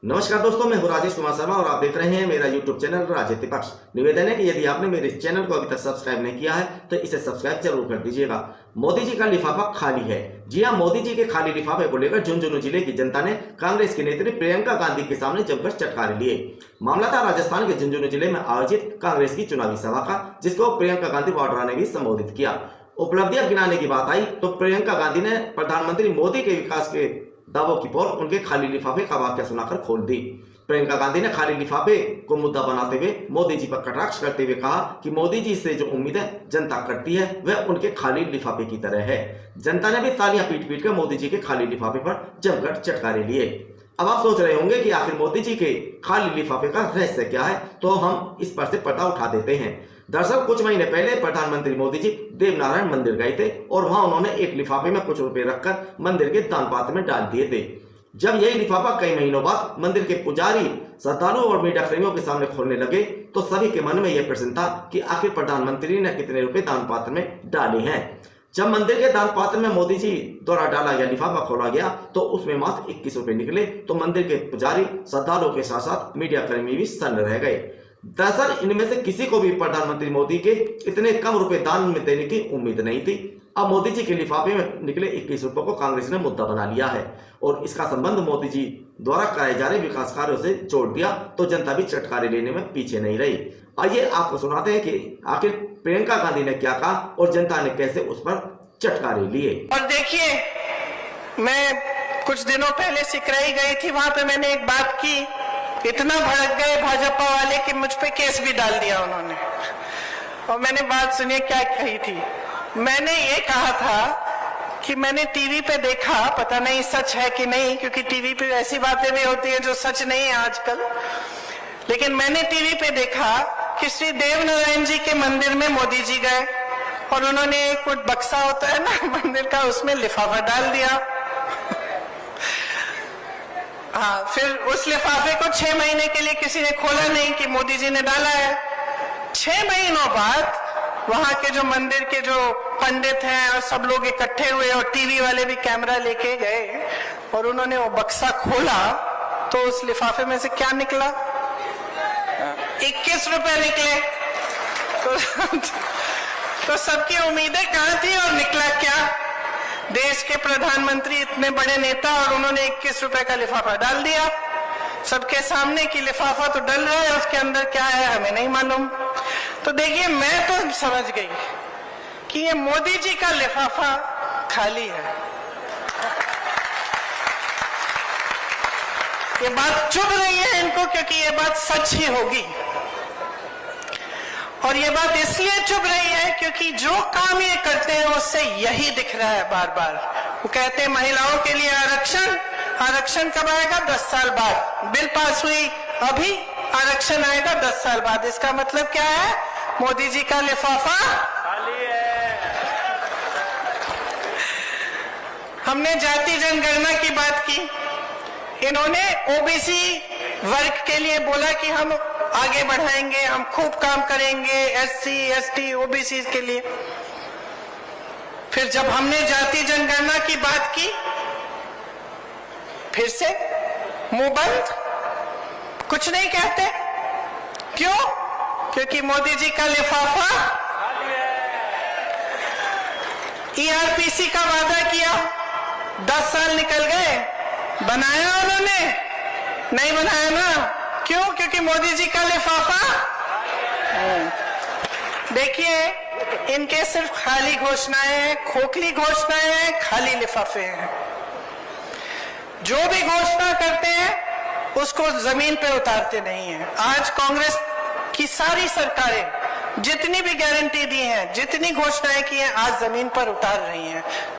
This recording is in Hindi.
नमस्कार दोस्तों, मैं हूं राजेश कुमार शर्मा और आप देख रहे हैं मेरा YouTube चैनल राजनीति पक्ष। निवेदन है कि यदि आपने मेरे चैनल को अभी तक सब्सक्राइब नहीं किया है तो इसे सब्सक्राइब जरूर कर दीजिएगा। मोदी जी का लिफाफा खाली है। जी हां, मोदी जी के खाली लिफाफे को लेकर झुंझुनू जिले की जनता ने कांग्रेस की नेत्री प्रियंका गांधी के सामने जमकर चटकारे लिए। मामला था राजस्थान के झुंझुनू जिले में आयोजित कांग्रेस की चुनावी सभा का, जिसको प्रियंका गांधी वाड्रा ने भी संबोधित किया। उपलब्धियां गिनाने की बात आई तो प्रियंका गांधी ने प्रधानमंत्री मोदी के विकास के दावों की पोल उनके खाली लिफाफे का वाक्य सुनाकर खोल दी। प्रियंका गांधी ने खाली लिफाफे को मुद्दा बनाते हुए मोदी जी पर कटाक्ष करते हुए कहा कि मोदी जी से जो उम्मीदें जनता करती है वह उनके खाली लिफाफे की तरह है। जनता ने भी तालियां पीट पीट कर मोदी जी के खाली लिफाफे पर जमकर चटकारे लिए। अब आप सोच रहे होंगे कि आखिर मोदी जी के खाली लिफाफे का रहस्य क्या है, तो हम इस पर से पर्दा उठा देते हैं। दरअसल कुछ महीने पहले प्रधानमंत्री मोदी जी देवनारायण मंदिर गए थे और वहां उन्होंने एक लिफाफे में कुछ रुपए रखकर मंदिर के दान पात्र में डाल दिए थे। जब यही लिफाफा कई महीनों बाद मंदिर के पुजारी, श्रद्धालुओं और मीडिया प्रेमियों के सामने खोलने लगे तो सभी के मन में यह प्रश्न था कि आखिर प्रधानमंत्री ने कितने रुपए दान पात्र में डाले हैं। जब मंदिर के दान पात्र में मोदी जी द्वारा डाला गया लिफाफा खोला गया तो उसमें मात्र 21 रुपए निकले, तो मंदिर के पुजारी, श्रद्धालुओं के साथ साथ मीडिया कर्मी भी सन्न रह गए। दरअसल इनमें से किसी को भी प्रधानमंत्री मोदी के इतने कम रुपए दान में देने की उम्मीद नहीं थी। अब मोदी जी के लिफाफे में निकले 21 रुपए को कांग्रेस ने मुद्दा बना लिया है और इसका संबंध मोदी जी द्वारा कराए जा रहे विकास कार्यों से जोड़ दिया, तो जनता भी चटकारे लेने में पीछे नहीं रही। आइए आपको सुनाते हैं कि आखिर प्रियंका गांधी ने क्या कहा और जनता ने कैसे उस पर चटकारे लिए। और देखिए, मैं कुछ दिनों पहले सिकराई गई थी, वहां पे मैंने एक बात की, इतना भड़क गए भाजपा वाले कि मुझ पे केस भी डाल दिया उन्होंने। और मैंने बात सुनिए क्या कही थी। मैंने ये कहा था कि मैंने टीवी पे देखा, पता नहीं सच है कि नहीं, क्योंकि टीवी पे ऐसी बातें भी होती हैं जो सच नहीं है आजकल, लेकिन मैंने टीवी पे देखा कि श्री देवनारायण जी के मंदिर में मोदी जी गए और उन्होंने एक बक्सा होता है ना मंदिर का, उसमें लिफाफा डाल दिया। हाँ, फिर उस लिफाफे को 6 महीने के लिए किसी ने खोला नहीं कि मोदी जी ने डाला है। 6 महीनों बाद वहां के जो मंदिर के जो पंडित हैं और सब लोग इकट्ठे हुए और टीवी वाले भी कैमरा लेके गए और उन्होंने वो बक्सा खोला तो उस लिफाफे में से क्या निकला? 21 रुपए निकले। तो सबकी उम्मीदें कहां थी और निकला क्या? देश के प्रधानमंत्री, इतने बड़े नेता, और उन्होंने 21 रुपए का लिफाफा डाल दिया सबके सामने। कि लिफाफा तो डल रहा है, उसके अंदर क्या है हमें नहीं मालूम। तो देखिए, मैं तो समझ गई कि ये मोदी जी का लिफाफा खाली है। ये बात चुभ रही है इनको क्योंकि ये बात सच ही होगी, और ये बात इसलिए चुभ रही है क्योंकि जो काम ये करते हैं उससे यही दिख रहा है बार बार। वो कहते हैं महिलाओं के लिए आरक्षण, आरक्षण कब आएगा? 10 साल बाद। बिल पास हुई, अभी आरक्षण आएगा 10 साल बाद। इसका मतलब क्या है? मोदी जी का लिफाफा खाली है। हमने जाति जनगणना की बात की, इन्होंने ओबीसी वर्ग के लिए बोला कि हम आगे बढ़ाएंगे, हम खूब काम करेंगे एससी, एसटी, ओबीसी के लिए। फिर जब हमने जाति जनगणना की बात की, फिर से मुंह बंद, कुछ नहीं कहते। क्यों? क्योंकि मोदी जी का लिफाफा ईआरपीसी का वादा किया, 10 साल निकल गए, बनाया उन्होंने? नहीं बनाया ना। क्यों? क्योंकि मोदी जी का लिफाफा। देखिए, इनके सिर्फ खाली घोषणाएं हैं, खोखली घोषणाएं हैं, खाली लिफाफे हैं। जो भी घोषणा करते हैं उसको जमीन पे उतारते नहीं हैं। आज कांग्रेस की सारी सरकारें जितनी भी गारंटी दी हैं, जितनी घोषणाएं की हैं, आज जमीन पर उतार रही हैं।